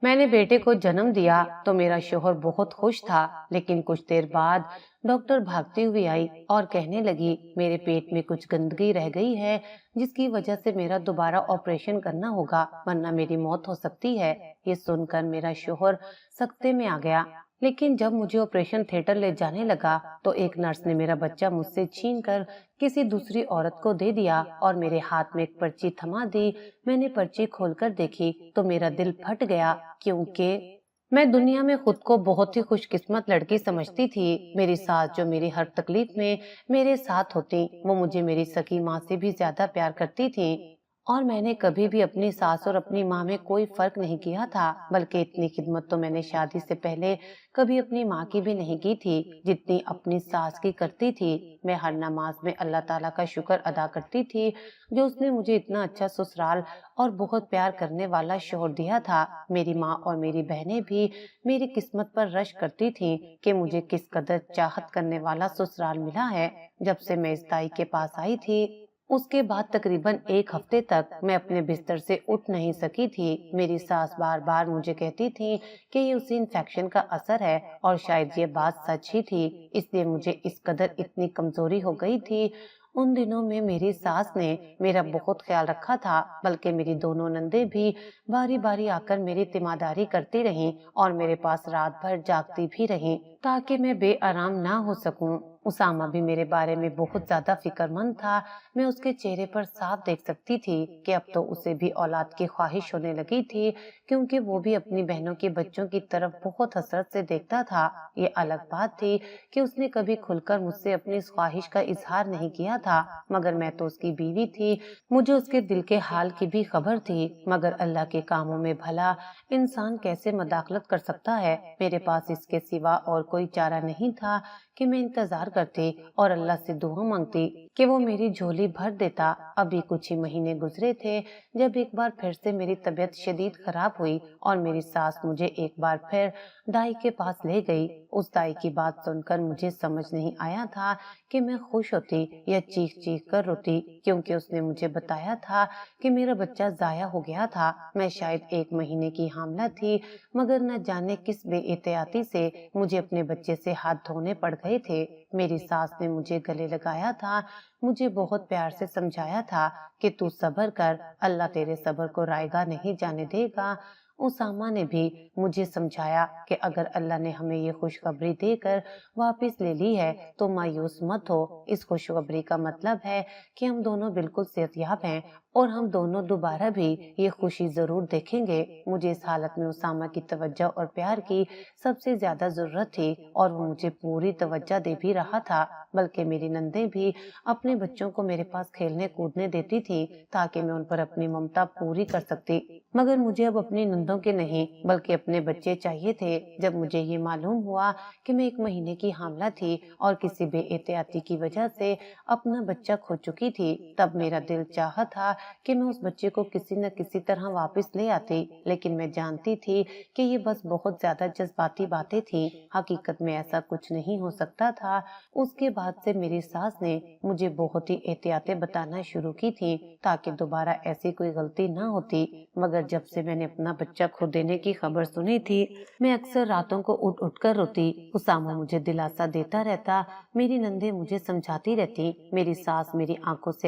میں نے بیٹے کو جنم دیا تو میرا شوہر بہت خوش تھا، لیکن کچھ دیر بعد ڈاکٹر بھاگتی ہوئی آئی اور کہنے لگی میرے پیٹ میں کچھ گندگی رہ گئی ہے، جس کی وجہ سے میرا دوبارہ آپریشن کرنا ہوگا ورنہ میری موت ہو سکتی ہے۔ یہ سن کر میرا شوہر سکتے میں آ گیا، لیکن جب مجھے آپریشن تھیٹر لے جانے لگا تو ایک نرس نے میرا بچہ مجھ سے چھین کر کسی دوسری عورت کو دے دیا اور میرے ہاتھ میں ایک پرچی تھما دی۔ میں نے پرچی کھول کر دیکھی تو میرا دل پھٹ گیا، کیونکہ میں دنیا میں خود کو بہت ہی خوش قسمت لڑکی سمجھتی تھی۔ میری ساس جو میری ہر تکلیف میں میرے ساتھ ہوتی، وہ مجھے میری سکی ماں سے بھی زیادہ پیار کرتی تھی، اور میں نے کبھی بھی اپنی ساس اور اپنی ماں میں کوئی فرق نہیں کیا تھا، بلکہ اتنی خدمت تو میں نے شادی سے پہلے کبھی اپنی ماں کی بھی نہیں کی تھی جتنی اپنی ساس کی کرتی تھی۔ میں ہر نماز میں اللہ تعالیٰ کا شکر ادا کرتی تھی جو اس نے مجھے اتنا اچھا سسرال اور بہت پیار کرنے والا شوہر دیا تھا۔ میری ماں اور میری بہنیں بھی میری قسمت پر رش کرتی تھیں کہ مجھے کس قدر چاہت کرنے والا سسرال ملا ہے۔ جب سے میں اس دائی کے پاس آئی تھی، اس کے بعد تقریباً ایک ہفتے تک میں اپنے بستر سے اٹھ نہیں سکی تھی۔ میری ساس بار بار مجھے کہتی تھی کہ یہ اسی انفیکشن کا اثر ہے، اور شاید یہ بات سچ ہی تھی، اس لیے مجھے اس قدر اتنی کمزوری ہو گئی تھی۔ ان دنوں میں میری ساس نے میرا بہت خیال رکھا تھا، بلکہ میری دونوں نندیں بھی باری باری آ کر میری تیمارداری کرتی رہیں اور میرے پاس رات بھر جاگتی بھی رہیں تاکہ میں بے آرام نہ ہو سکوں۔ اسامہ بھی میرے بارے میں بہت زیادہ فکر مند تھا۔ میں اس کے چہرے پر صاف دیکھ سکتی تھی کہ اب تو اسے بھی اولاد کی خواہش ہونے لگی تھی، کیونکہ وہ بھی اپنی بہنوں کے بچوں کی طرف بہت حسرت سے دیکھتا تھا۔ یہ الگ بات تھی کہ اس نے کبھی کھل کر مجھ سے اپنی اس خواہش کا اظہار نہیں کیا تھا، مگر میں تو اس کی بیوی تھی، مجھے اس کے دل کے حال کی بھی خبر تھی۔ مگر اللہ کے کاموں میں بھلا انسان کیسے مداخلت کر سکتا ہے؟ میرے پاس اس کے سوا اور کوئی چارہ نہیں تھا کہ میں انتظار کرتی اور اللہ سے دعا مانگتی کہ وہ میری جھولی بھر دیتا۔ ابھی کچھ ہی مہینے گزرے تھے جب ایک بار پھر سے میری طبیعت شدید خراب ہوئی اور میری ساس مجھے ایک بار پھر دائی کے پاس لے گئی۔ اس دائی کی بات سن کر مجھے سمجھ نہیں آیا تھا کہ میں خوش ہوتی یا چیخ چیخ کر روتی، کیونکہ اس نے مجھے بتایا تھا کہ میرا بچہ ضائع ہو گیا تھا۔ میں شاید 1 مہینے کی حاملہ تھی، مگر نہ جانے کس بے احتیاطی سے مجھے اپنے بچے سے ہاتھ دھونے پڑ گئے تھے۔ میری ساس نے مجھے گلے لگایا تھا، مجھے بہت پیار سے سمجھایا تھا کہ تو صبر کر، اللہ تیرے صبر کو رائیگاں نہیں جانے دے گا۔ اسامہ نے بھی مجھے سمجھایا کہ اگر اللہ نے ہمیں یہ خوشخبری دے کر واپس لے لی ہے تو مایوس مت ہو، اس خوشخبری کا مطلب ہے کہ ہم دونوں بالکل صحت یاب ہیں اور ہم دونوں دوبارہ بھی یہ خوشی ضرور دیکھیں گے۔ مجھے اس حالت میں اسامہ کی توجہ اور پیار کی سب سے زیادہ ضرورت تھی، اور وہ مجھے پوری توجہ دے بھی رہا تھا، بلکہ میری نندیں بھی اپنے بچوں کو میرے پاس کھیلنے کودنے دیتی تھی تاکہ میں ان پر اپنی ممتا پوری کر سکتی، مگر مجھے اب اپنی نندوں کے نہیں بلکہ اپنے بچے چاہیے تھے۔ جب مجھے یہ معلوم ہوا کہ میں 1 مہینے کی حاملہ تھی اور کسی بے احتیاطی کی وجہ سے اپنا بچہ کھو چکی تھی، تب میرا دل چاہا تھا کہ میں اس بچے کو کسی نہ کسی طرح واپس لے آتی، لیکن میں جانتی تھی کہ یہ بس بہت زیادہ جذباتی باتیں تھیں، حقیقت میں ایسا کچھ نہیں ہو سکتا تھا۔ اس کے بعد سے میری ساس نے مجھے بہت ہی احتیاطیں بتانا شروع کی تھی تاکہ دوبارہ ایسی کوئی غلطی نہ ہوتی، مگر جب سے میں نے اپنا بچہ کھو دینے کی خبر سنی تھی، میں اکثر راتوں کو اٹھ اٹھ کر روتی۔ اسامہ مجھے دلاسا دیتا رہتا، میری نندیں مجھے سمجھاتی رہتی، میری ساس میری آنکھوں سے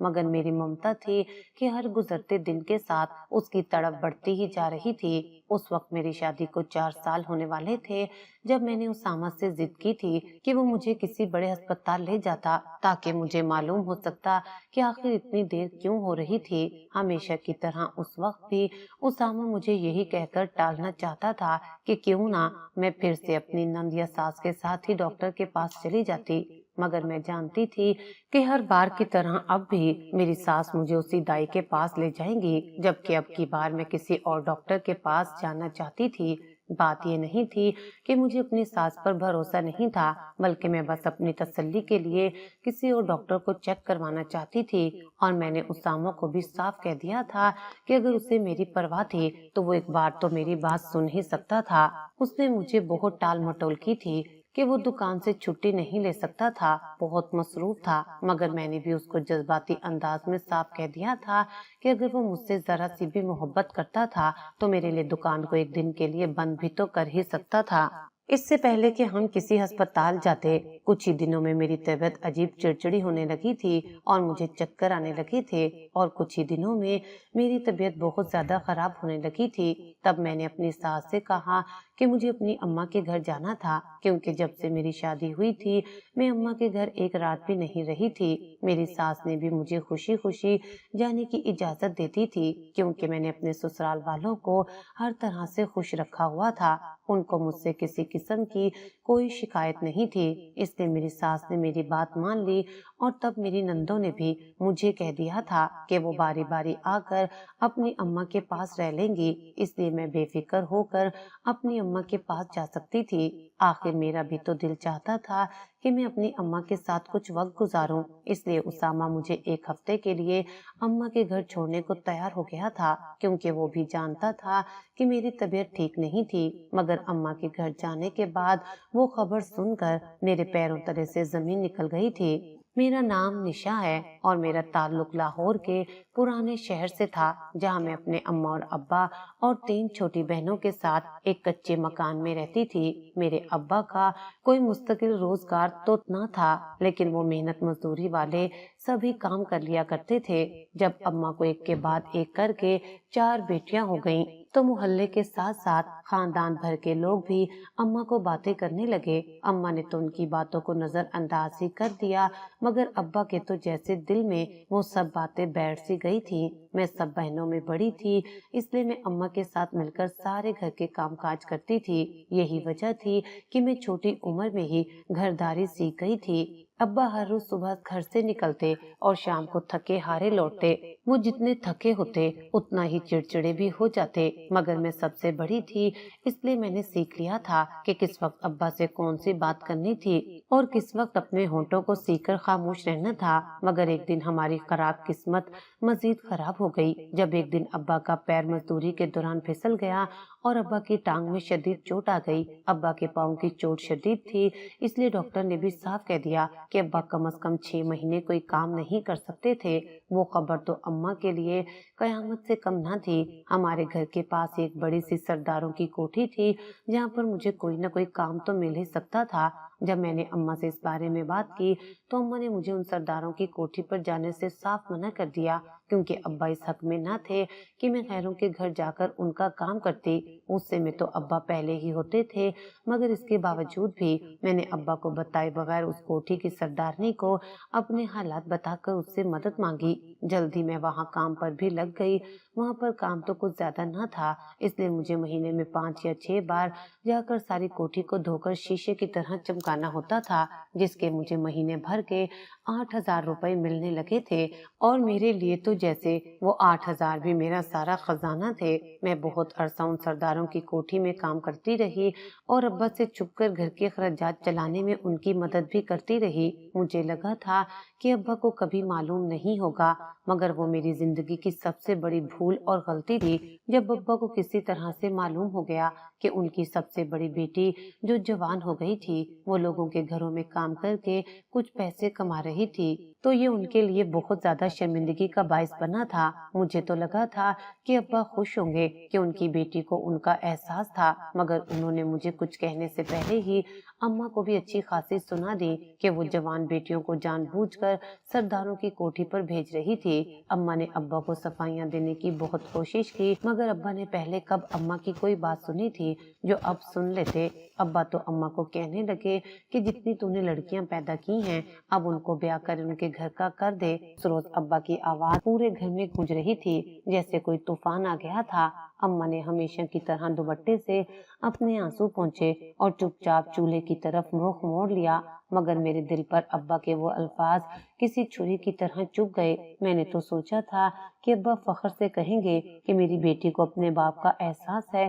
مگر میری ممتا تھی کہ ہر گزرتے دن کے ساتھ اس کی تڑپ بڑھتی ہی جا رہی تھی۔ اس وقت میری شادی کو 4 سال ہونے والے تھے جب میں نے اسامہ سے ضد کی تھی کہ وہ مجھے کسی بڑے ہسپتال لے جاتا تاکہ مجھے معلوم ہو سکتا کہ آخر اتنی دیر کیوں ہو رہی تھی۔ ہمیشہ کی طرح اس وقت بھی اسامہ مجھے یہی کہہ کر ٹالنا چاہتا تھا کہ کیوں نہ میں پھر سے اپنی نند یا ساس کے ساتھ ہی ڈاکٹر کے پاس چلی جاتی، مگر میں جانتی تھی کہ ہر بار کی طرح اب بھی میری ساس مجھے اسی دائی کے پاس لے جائیں گی، جبکہ اب کی بار میں کسی اور ڈاکٹر کے پاس جانا چاہتی تھی۔ بات یہ نہیں تھی کہ مجھے اپنی ساس پر بھروسہ نہیں تھا، بلکہ میں بس اپنی تسلی کے لیے کسی اور ڈاکٹر کو چیک کروانا چاہتی تھی، اور میں نے اسامہ کو بھی صاف کہہ دیا تھا کہ اگر اسے میری پرواہ تھی تو وہ ایک بار تو میری بات سن ہی سکتا تھا۔ اس نے مجھے بہت ٹال مٹول کی تھی کہ وہ دکان سے چھٹی نہیں لے سکتا تھا، بہت مصروف تھا، مگر میں نے بھی اس کو جذباتی انداز میں صاف کہہ دیا تھا کہ اگر وہ مجھ سے ذرا سی بھی محبت کرتا تھا تو میرے لیے دکان کو ایک دن کے لیے بند بھی تو کر ہی سکتا تھا۔ اس سے پہلے کہ ہم کسی ہسپتال جاتے، کچھ ہی دنوں میں میری طبیعت عجیب چڑچڑی ہونے لگی تھی اور مجھے چکر آنے لگے تھے، اور کچھ ہی دنوں میں میری طبیعت بہت زیادہ خراب ہونے لگی تھی۔ تب میں نے اپنی ساس سے کہا کہ مجھے اپنی اماں کے گھر جانا تھا، کیونکہ جب سے میری شادی ہوئی تھی میں اماں کے گھر ایک رات بھی نہیں رہی تھی۔ میری ساس نے بھی مجھے خوشی خوشی جانے کی اجازت دیتی تھی، کیونکہ میں نے اپنے سسرال والوں کو ہر طرح سے خوش رکھا ہوا تھا، ان کو مجھ سے کسی قسم کی کوئی شکایت نہیں تھی۔ اس لیے میری ساس نے میری بات مان لی، اور تب میری نندوں نے بھی مجھے کہہ دیا تھا کہ وہ باری باری آ کر اپنی اماں کے پاس رہ لیں گی، اس لیے میں بے فکر ہو کر اپنی اماں کے پاس جا سکتی تھی۔ آخر میرا بھی تو دل چاہتا تھا کہ میں اپنی اماں کے ساتھ کچھ وقت گزاروں، اس لیے اسامہ مجھے ایک ہفتے کے لیے اماں کے گھر چھوڑنے کو تیار ہو گیا تھا، کیونکہ وہ بھی جانتا تھا کہ میری طبیعت ٹھیک نہیں تھی۔ مگر اماں کے گھر جانے کے بعد وہ خبر سن کر میرے پیروں تلے سے زمین نکل گئی تھی۔ میرا نام نشا ہے اور میرا تعلق لاہور کے پرانے شہر سے تھا، جہاں میں اپنے اماں اور ابا اور 3 چھوٹی بہنوں کے ساتھ ایک کچے مکان میں رہتی تھی۔ میرے ابا کا کوئی مستقل روزگار تو نہ تھا، لیکن وہ محنت مزدوری والے سبھی کام کر لیا کرتے تھے۔ جب اماں کو ایک کے بعد ایک کر کے 4 بیٹیاں ہو گئیں تو محلے کے ساتھ ساتھ خاندان بھر کے لوگ بھی اماں کو باتیں کرنے لگے۔ اماں نے تو ان کی باتوں کو نظر انداز ہی کر دیا، مگر ابا کے تو جیسے دل میں وہ سب باتیں بیٹھ سی گئی تھی۔ میں سب بہنوں میں بڑی تھی، اس لیے میں اماں کے ساتھ مل کر سارے گھر کے کام کاج کرتی تھی۔ یہی وجہ تھی کہ میں چھوٹی عمر میں ہی گھرداری سیکھ گئی تھی۔ ابا ہر روز صبح گھر سے نکلتے اور شام کو تھکے ہارے لوٹتے۔ وہ جتنے تھکے ہوتے اتنا ہی چڑچڑے بھی ہو جاتے، مگر میں سب سے بڑی تھی، اس لیے میں نے سیکھ لیا تھا کہ کس وقت ابا سے کون سی بات کرنی تھی اور کس وقت اپنے ہونٹوں کو سیکھ کر خاموش رہنا تھا۔ مگر ایک دن ہماری خراب قسمت مزید خراب ہو گئی، جب ایک دن ابا کا پیر مزدوری کے دوران پھسل گیا اور ابا کی ٹانگ میں شدید چوٹ آ گئی۔ ابا کے پاؤں کی چوٹ شدید تھی، اس لیے ڈاکٹر نے بھی صاف کہہ دیا کہ ابا کم از کم 6 مہینے کوئی کام نہیں کر سکتے تھے۔ وہ خبر تو اماں کے لیے قیامت سے کم نہ تھی۔ ہمارے گھر کے پاس ایک بڑی سی سرداروں کی کوٹھی تھی، جہاں پر مجھے کوئی نہ کوئی کام تو مل ہی سکتا تھا۔ جب میں نے اماں سے اس بارے میں بات کی تو اماں نے مجھے ان سرداروں کی کوٹھی پر جانے سے صاف منع کر دیا، کیونکہ ابا اس حق میں نہ تھے کہ میں غیروں کے گھر جا کر ان کا کام کرتی۔ غصے میں تو ابا پہلے ہی ہوتے تھے، مگر اس کے باوجود بھی میں نے ابا کو بتائے بغیر اس کوٹھی کی سردارنی کو اپنے حالات بتا کر اس سے مدد مانگی۔ جلدی میں وہاں کام پر بھی لگ گئی۔ وہاں پر کام تو کچھ زیادہ نہ تھا، اس لیے مجھے مہینے میں 5 یا 6 بار جا کر ساری کوٹھی کو دھو کر شیشے کی طرح چمکانا ہوتا تھا، جس کے مجھے مہینے بھر کے 8,000 روپے ملنے لگے تھے، اور میرے لیے تو جیسے وہ 8,000 بھی میرا سارا خزانہ تھے۔ میں بہت عرصہ ان سرداروں کی کوٹھی میں کام کرتی رہی اور ابا سے چھپ کر گھر کے اخراجات چلانے میں ان کی مدد بھی کرتی رہی۔ مجھے لگا تھا کہ ابا کو کبھی معلوم نہیں ہوگا، مگر وہ میری زندگی کی سب سے بڑی بھول اور غلطی تھی جب ابا کو کسی طرح سے معلوم ہو گیا کہ ان کی سب سے بڑی بیٹی جو جوان ہو گئی تھی وہ لوگوں کے گھروں میں کام کر کے کچھ پیسے کما رہی تھی، تو یہ ان کے لیے بہت زیادہ شرمندگی کا باعث بنا تھا۔ مجھے تو لگا تھا کہ ابا خوش ہوں گے کہ ان کی بیٹی کو ان کا احساس تھا، مگر انہوں نے مجھے کچھ کہنے سے پہلے ہی اماں کو بھی اچھی خاصی سنا دی کہ وہ جوان بیٹیوں کو جان بوجھ کر سرداروں کی کوٹھی پر بھیج رہی تھی۔ اماں نے ابا کو صفائیاں دینے کی بہت کوشش کی، مگر ابا نے پہلے کب اماں کی کوئی بات سنی تھی جو اب سن لیتے۔ ابا تو اماں کو کہنے لگے کہ جتنی تو نے لڑکیاں پیدا کی ہیں اب ان کو بیاہ کر ان کے گھر کا کر دے۔ اس روز ابا کی آواز پورے گھر میں گونج رہی تھی جیسے کوئی طوفان آ گیا تھا۔ اماں نے ہمیشہ کی طرح دوپٹے سے اپنے آنسو پونچھے اور چپ چاپ چولہے کی طرف رخ موڑ لیا، مگر میرے دل پر ابا کے وہ الفاظ کسی چھری کی طرح چبھ گئے۔ میں نے تو سوچا تھا کہ ابا فخر سے کہیں گے کہ میری بیٹی کو اپنے باپ کا احساس ہے،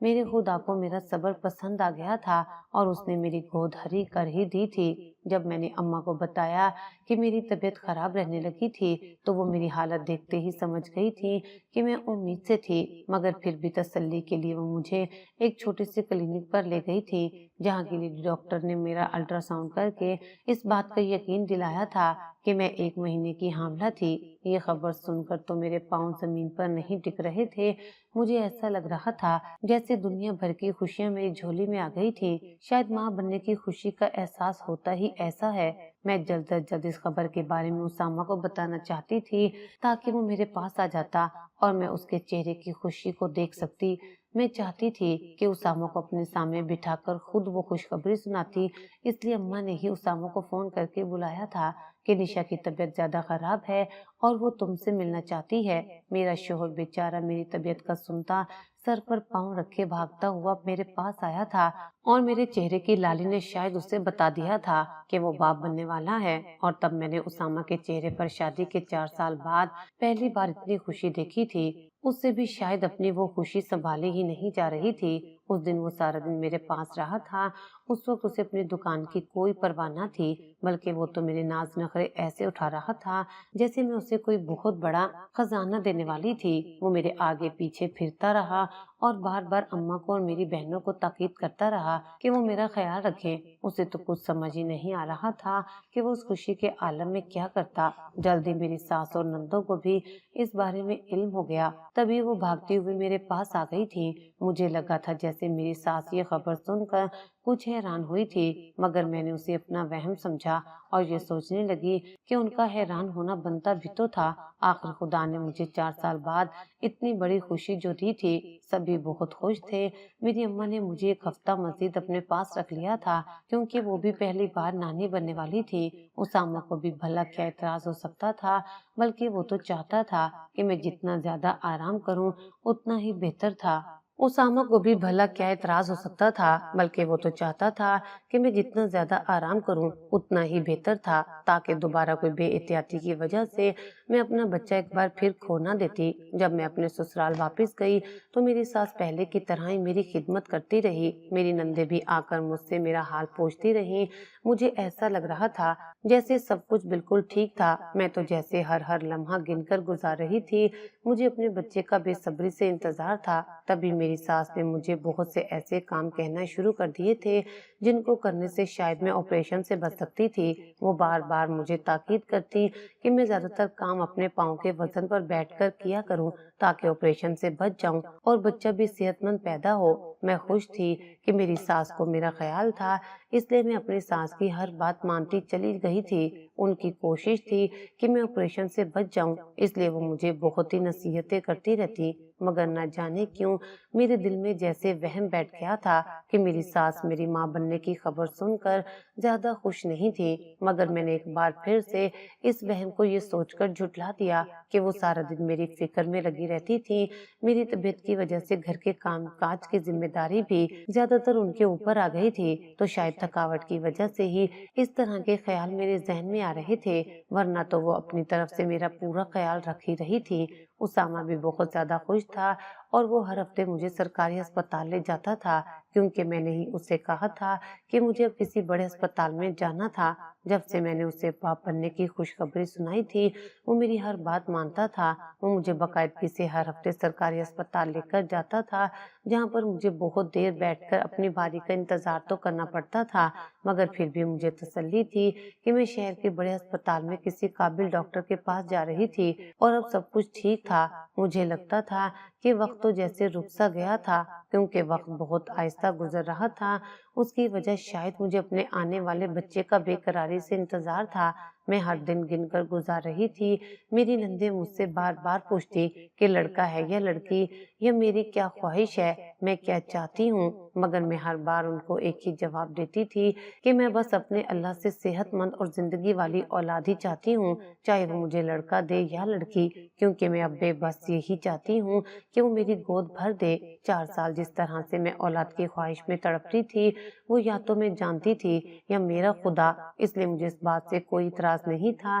میرے خدا کو میرا صبر پسند آ گیا تھا اور اس نے میری گود ہری کر ہی دی تھی۔ جب میں نے اماں کو بتایا کہ میری طبیعت خراب رہنے لگی تھی تو وہ میری حالت دیکھتے ہی سمجھ گئی تھی کہ میں امید سے تھی، مگر پھر بھی تسلی کے لیے وہ مجھے ایک چھوٹے سے کلینک پر لے گئی تھی، جہاں کی لیڈی ڈاکٹر نے میرا الٹرا ساؤنڈ کر کے اس بات کا یقین دلایا تھا کہ میں 1 مہینے کی حاملہ تھی۔ یہ خبر سن کر تو میرے پاؤں زمین پر نہیں ٹک رہے تھے، مجھے ایسا لگ رہا تھا جیسے دنیا بھر کی خوشیاں میری جھولی میں آ گئی تھی۔ شاید ماں بننے کی خوشی کا احساس ہوتا ہی ایسا ہے۔ میں جلد از جلد اس خبر کے بارے میں اسامہ کو بتانا چاہتی تھی تاکہ وہ میرے پاس آ جاتا اور میں اس کے چہرے کی خوشی کو دیکھ سکتی۔ میں چاہتی تھی کہ اسامہ کو اپنے سامنے بٹھا کر خود وہ خوشخبری سناتی، اس لیے اماں نے ہی اسامہ کو فون کر کے بلایا تھا کہ نشا کی طبیعت زیادہ خراب ہے اور وہ تم سے ملنا چاہتی ہے۔ میرا شوہر بیچارہ میری طبیعت کا سنتا سر پر پاؤں رکھے بھاگتا ہوا میرے پاس آیا تھا اور میرے چہرے کی لالی نے شاید اسے بتا دیا تھا کہ وہ باپ بننے والا ہے۔ اور تب میں نے اسامہ کے چہرے پر شادی کے 4 سال بعد پہلی بار اتنی خوشی دیکھی تھی۔ اس سے بھی شاید اپنی وہ خوشی سنبھالی ہی نہیں جا رہی تھی۔ اس دن وہ سارا دن میرے پاس رہا تھا۔ اس وقت اسے اپنی دکان کی کوئی پرواہ نہ تھی، بلکہ وہ تو میرے ناز نخرے ایسے اٹھا رہا تھا جیسے میں اسے کوئی بہت بڑا خزانہ دینے والی تھی۔ وہ میرے آگے پیچھے پھرتا رہا اور بار بار اماں کو اور میری بہنوں کو تاکید کرتا رہا کہ وہ میرا خیال رکھیں۔ اسے تو کچھ سمجھ ہی نہیں آ رہا تھا کہ وہ اس خوشی کے عالم میں کیا کرتا۔ جلدی میری ساس اور نندوں کو بھی اس بارے میں علم ہو گیا، تبھی وہ بھاگتی ہوئی میرے پاس آ گئی تھی۔ مجھے لگا تھا جیسے میری ساس یہ خبر سن کر کچھ حیران ہوئی تھی، مگر میں نے اسے اپنا وہم سمجھا اور یہ سوچنے لگی کہ ان کا حیران ہونا بنتا بھی تو تھا۔ آخر خدا نے مجھے 4 سال بعد اتنی بڑی خوشی جو دی تھی۔ سبھی بہت خوش تھے۔ میری اماں نے مجھے 1 ہفتہ مزید اپنے پاس رکھ لیا تھا کیونکہ وہ بھی پہلی بار نانی بننے والی تھی۔ اسامہ کو بھی بھلا کیا اعتراض ہو سکتا تھا، بلکہ وہ تو چاہتا تھا کہ میں جتنا زیادہ آرام کروں اتنا ہی بہتر تھا۔ اسامہ کو بھی بھلا کیا اعتراض ہو سکتا تھا، بلکہ وہ تو چاہتا تھا کہ میں جتنا زیادہ آرام کروں اتنا ہی بہتر تھا، تاکہ دوبارہ کوئی بے احتیاطی کی وجہ سے میں اپنا بچہ ایک بار پھر کھو نہ دیتی۔ جب میں اپنے سسرال واپس گئی تو میری ساس پہلے کی طرح ہی میری خدمت کرتی رہی۔ میری نندیں بھی آ کر مجھ سے میرا حال پوچھتی رہیں۔ مجھے ایسا لگ رہا تھا جیسے سب کچھ بالکل ٹھیک تھا۔ میں تو جیسے ہر لمحہ گن کر گزار رہی تھی۔ مجھے اپنے بچے کا بے صبری سے انتظار تھا۔ تبھی میری ساس نے مجھے بہت سے ایسے کام کہنا شروع کر دیے تھے جن کو کرنے سے شاید میں آپریشن سے بچ سکتی تھی۔ وہ بار بار مجھے تاکید کرتی کہ میں زیادہ تر کام اپنے پاؤں کے وزن پر بیٹھ کر کیا کروں تاکہ آپریشن سے بچ جاؤں اور بچہ بھی صحت مند پیدا ہو۔ میں خوش تھی کہ میری ساس کو میرا خیال تھا، اس لیے میں اپنی ساس کی ہر بات مانتی چلی گئی تھی۔ ان کی کوشش تھی کہ میں آپریشن سے بچ جاؤں، اس لیے وہ مجھے بہت ہی نصیحتیں کرتی رہتی، مگر نہ جانے کیوں میرے دل میں جیسے وہم بیٹھ گیا تھا کہ میری ساس میری ماں بننے کی خبر سن کر زیادہ خوش نہیں تھی۔ مگر میں نے ایک بار پھر سے اس وہم کو یہ سوچ کر جھٹلا دیا کہ وہ سارا دن میری فکر میں لگی رہتی تھی۔ میری طبیعت کی وجہ سے گھر کے کام کاج کی ذمہ داری بھی زیادہ تر ان کے اوپر آ گئی تھی، تو شاید تھکاوٹ کی وجہ سے ہی اس طرح کے خیال میرے ذہن میں آ رہے تھے، ورنہ تو وہ اپنی طرف سے میرا پورا خیال رکھ ہی رہی تھی۔ اسامہ بھی بہت زیادہ خوش تھا اور وہ ہر ہفتے مجھے سرکاری ہسپتال لے جاتا تھا، کیونکہ میں نے ہی اسے کہا تھا کہ مجھے اب کسی بڑے ہسپتال میں جانا تھا۔ جب سے میں نے اسے باپ بننے کی خوشخبری سنائی تھی، وہ میری ہر بات مانتا تھا۔ وہ مجھے باقاعدگی سے ہر ہفتے سرکاری ہسپتال لے کر جاتا تھا، جہاں پر مجھے بہت دیر بیٹھ کر اپنی باری کا انتظار تو کرنا پڑتا تھا، مگر پھر بھی مجھے تسلی تھی کہ میں شہر کے بڑے ہسپتال میں کسی قابل ڈاکٹر کے پاس جا رہی تھی اور اب سب کچھ ٹھیک تھا۔ مجھے لگتا تھا کہ وقت تو جیسے رک سا گیا تھا، کیونکہ وقت بہت آہستہ گزر رہا تھا۔ اس کی وجہ شاید مجھے اپنے آنے والے بچے کا بے قراری سے انتظار تھا۔ میں ہر دن گن کر گزار رہی تھی۔ میری نندیں مجھ سے بار بار پوچھتی کہ لڑکا ہے یا لڑکی، یا میری کیا خواہش ہے، میں کیا چاہتی ہوں، مگر میں ہر بار ان کو ایک ہی جواب دیتی تھی کہ میں بس اپنے اللہ سے صحت مند اور زندگی والی اولاد ہی چاہتی ہوں، چاہے وہ مجھے لڑکا دے یا لڑکی، کیونکہ میں اب بے بس یہی چاہتی ہوں کہ وہ میری گود بھر دے۔ 4 سال جس طرح سے میں اولاد کی خواہش میں تڑپتی تھی، وہ یا تو میں جانتی تھی یا میرا خدا، اس لیے مجھے اس بات سے کوئی اعتراض نہیں تھا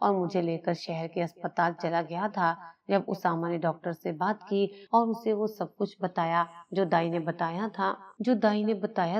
اور مجھے لے کر شہر کے اسپتال چلا گیا تھا۔ جب اسامہ نے ڈاکٹر سے بات کی اور اسے وہ سب کچھ بتایا جو دائی نے بتایا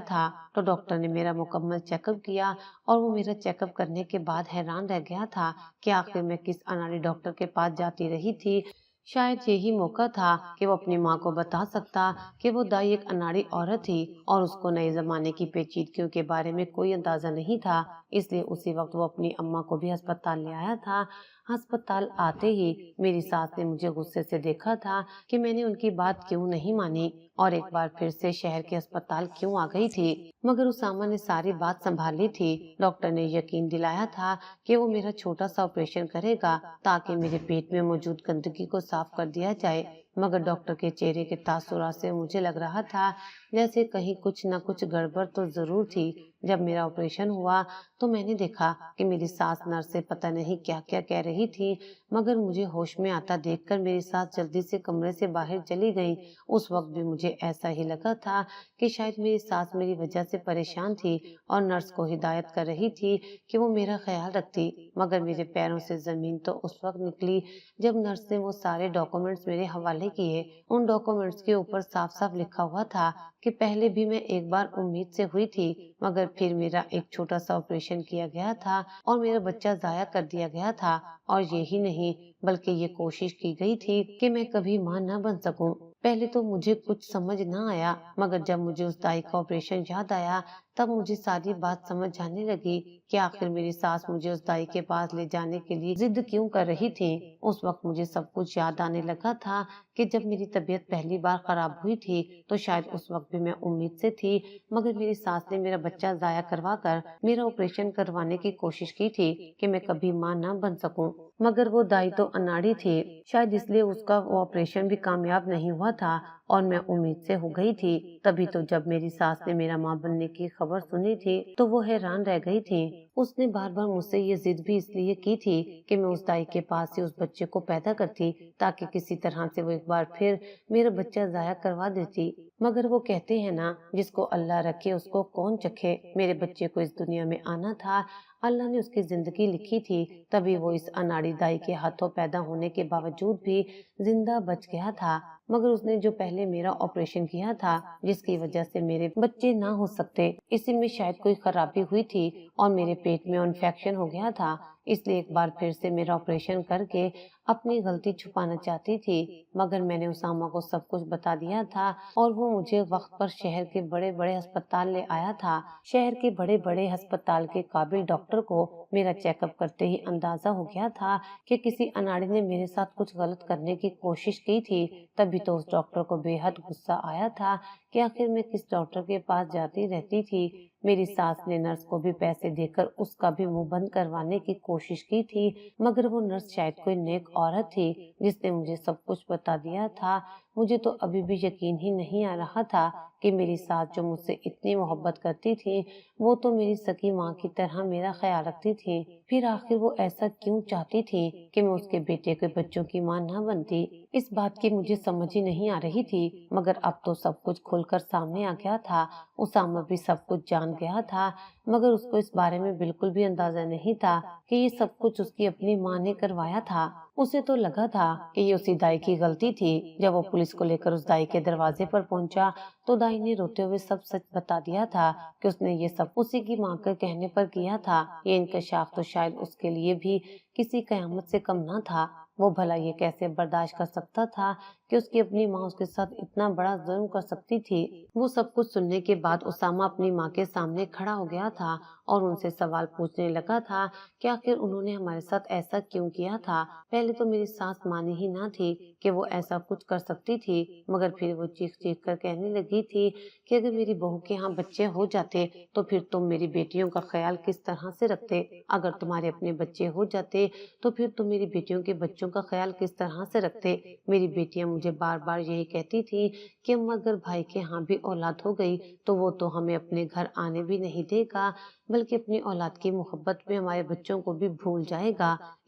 تھا تو ڈاکٹر نے میرا مکمل چیک اپ کیا اور وہ میرا چیک اپ کرنے کے بعد حیران رہ گیا تھا کہ آخر میں کس اناڑی ڈاکٹر کے پاس جاتی رہی تھی۔ شاید یہی موقع تھا کہ وہ اپنی ماں کو بتا سکتا کہ وہ دائی ایک اناڑی عورت تھی اور اس کو نئے زمانے کی پیچیدگیوں کے بارے میں کوئی اندازہ نہیں تھا، اس لیے اسی وقت وہ اپنی اماں کو بھی ہسپتال لے آیا تھا۔ ہسپتال آتے ہی میری ساس نے مجھے غصے سے دیکھا تھا کہ میں نے ان کی بات کیوں نہیں مانی اور ایک بار پھر سے شہر کے اسپتال کیوں آ گئی تھی، مگر اسامہ نے ساری بات سنبھالی تھی۔ ڈاکٹر نے یقین دلایا تھا کہ وہ میرا چھوٹا سا آپریشن کرے گا تاکہ میرے پیٹ میں موجود گندگی کو صاف کر دیا جائے، مگر ڈاکٹر کے چہرے کے تاثرات سے مجھے لگ رہا تھا جیسے کہیں کچھ نہ کچھ گڑبڑ تو ضرور تھی۔ جب میرا آپریشن ہوا تو میں نے دیکھا کہ میری ساس نرس سے پتہ نہیں کیا کیا کہہ رہی تھی، مگر مجھے ہوش میں آتا دیکھ کر میری ساس جلدی سے کمرے سے باہر چلی گئی۔ اس وقت بھی مجھے ایسا ہی لگا تھا کہ شاید میری ساس میری وجہ سے پریشان تھی اور نرس کو ہدایت کر رہی تھی کہ وہ میرا خیال رکھتی، مگر میرے پیروں سے زمین تو اس وقت نکلی جب نرس نے وہ سارے ڈاکومنٹس میرے حوالے کیے۔ ان ڈاکومنٹس کے اوپر صاف صاف لکھا ہوا تھا کہ پہلے بھی میں ایک بار امید سے ہوئی تھی، مگر پھر میرا ایک چھوٹا سا آپریشن کیا گیا تھا اور میرا بچہ ضائع کر دیا گیا تھا، اور یہی نہیں بلکہ یہ کوشش کی گئی تھی کہ میں کبھی ماں نہ بن سکوں۔ پہلے تو مجھے کچھ سمجھ نہ آیا، مگر جب مجھے اس دائی کا آپریشن یاد آیا تب مجھے ساری بات سمجھ آنے لگی کہ آخر میری ساس مجھے اس دائی کے پاس لے جانے کے لیے ضد کیوں کر رہی تھی۔ اس وقت مجھے سب کچھ یاد آنے لگا تھا کہ جب میری طبیعت پہلی بار خراب ہوئی تھی تو شاید اس وقت بھی میں امید سے تھی، مگر میری ساس نے میرا بچہ ضائع کروا کر میرا آپریشن کروانے کی کوشش کی تھی کہ میں کبھی ماں نہ بن سکوں، مگر وہ دائی تو اناڑی تھی، شاید اس لیے اس کا وہ آپریشن بھی کامیاب نہیں ہوا تھا اور میں امید سے ہو گئی تھی۔ تبھی تو جب میری ساس نے میرا ماں بننے کی خبر سنی تھی تو وہ حیران رہ گئی تھی۔ اس نے بار بار مجھ سے یہ ضد بھی اس لیے کی تھی کہ میں اس دائی کے پاس سے اس بچے کو پیدا کرتی تاکہ کسی طرح سے وہ ایک بار پھر میرا بچہ ضائع کروا دیتی، مگر وہ کہتے ہیں نا جس کو اللہ رکھے اس کو کون چکھے، میرے بچے کو اس دنیا میں آنا تھا، اللہ نے اس کی زندگی لکھی تھی، تبھی وہ اس اناڑی دائی کے ہاتھوں پیدا ہونے کے باوجود بھی زندہ بچ گیا تھا، مگر اس نے جو پہلے میرا آپریشن کیا تھا جس کی وجہ سے میرے بچے نہ ہو سکتے، اسی میں شاید کوئی خرابی ہوئی تھی اور میرے پیٹ میں انفیکشن ہو گیا تھا، اس لیے ایک بار پھر سے میرا آپریشن کر کے اپنی غلطی چھپانا چاہتی تھی، مگر میں نے اسامہ کو سب کچھ بتا دیا تھا اور وہ مجھے وقت پر شہر کے بڑے بڑے ہسپتال لے آیا تھا۔ شہر کے بڑے بڑے ہسپتال کے قابل ڈاکٹر کو میرا چیک اپ کرتے ہی اندازہ ہو گیا تھا کہ کسی اناڑی نے میرے ساتھ کچھ غلط کرنے کی کوشش کی تھی، تبھی تو اس ڈاکٹر کو بے حد غصہ آیا تھا کہ آخر میں کس ڈاکٹر کے پاس جاتی رہتی تھی۔ میری ساس نے نرس کو بھی پیسے دے کر اس کا بھی منہ بند کروانے کی کوشش کی تھی، مگر وہ نرس شاید کوئی نیک عورت تھی جس نے مجھے سب کچھ بتا دیا تھا۔ مجھے تو ابھی بھی یقین ہی نہیں آ رہا تھا کہ میری ساس جو مجھ سے اتنی محبت کرتی تھی وہ تو میری سکی ماں کی طرح میرا خیال رکھتی تھی، پھر آخر وہ ایسا کیوں چاہتی تھی کہ میں اس کے بیٹے کے بچوں کی ماں نہ بنتی، اس بات کی مجھے سمجھ ہی نہیں آ رہی تھی، مگر اب تو سب کچھ کھل کر سامنے آ گیا تھا۔ اسامہ بھی سب کچھ جان گیا تھا، مگر اس کو اس بارے میں بالکل بھی اندازہ نہیں تھا کہ یہ سب کچھ اس کی اپنی ماں نے کروایا تھا۔ اسے تو لگا تھا کہ یہ اسی دائی کی غلطی تھی۔ جب وہ پولیس کو لے کر اس دائی کے دروازے پر پہنچا تو دائی نے روتے ہوئے سب سچ بتا دیا تھا کہ اس نے یہ سب اسی کی ماں کے کہنے پر کیا تھا۔ یہ انکشاف تو شاید اس کے لیے بھی کسی قیامت سے کم نہ تھا۔ وہ بھلا یہ کیسے برداشت کر سکتا تھا کہ اس کی اپنی ماں اس کے ساتھ اتنا بڑا ظلم کر سکتی تھی۔ وہ سب کچھ سننے کے بعد اسامہ اپنی ماں کے سامنے کھڑا ہو گیا تھا اور ان سے سوال پوچھنے لگا تھا کہ آخر انہوں نے ہمارے ساتھ ایسا کیوں کیا تھا۔ پہلے تو میری ساس مانی ہی نہ تھی کہ وہ ایسا کچھ کر سکتی تھی، مگر پھر وہ چیخ چیخ کر کہنے لگی تھی کہ اگر میری بہو کے ہاں بچے ہو جاتے تو پھر تم میری بیٹیوں کا خیال کس طرح سے رکھتے، اگر تمہارے اپنے بچے ہو جاتے تو پھر تم میری بیٹیوں کے بچوں کا خیال کس طرح سے رکھتے۔ میری بیٹیاں مجھے بار بار یہی کہتی تھی کہ اگر بھائی کے ہاں بھی اولاد ہو گئی تو وہ تو ہمیں اپنے گھر آنے بھی نہیں دے گا، بلکہ اپنی اولاد کی محبت میں ہمارے بچوں کو بھی بھول جائے گا۔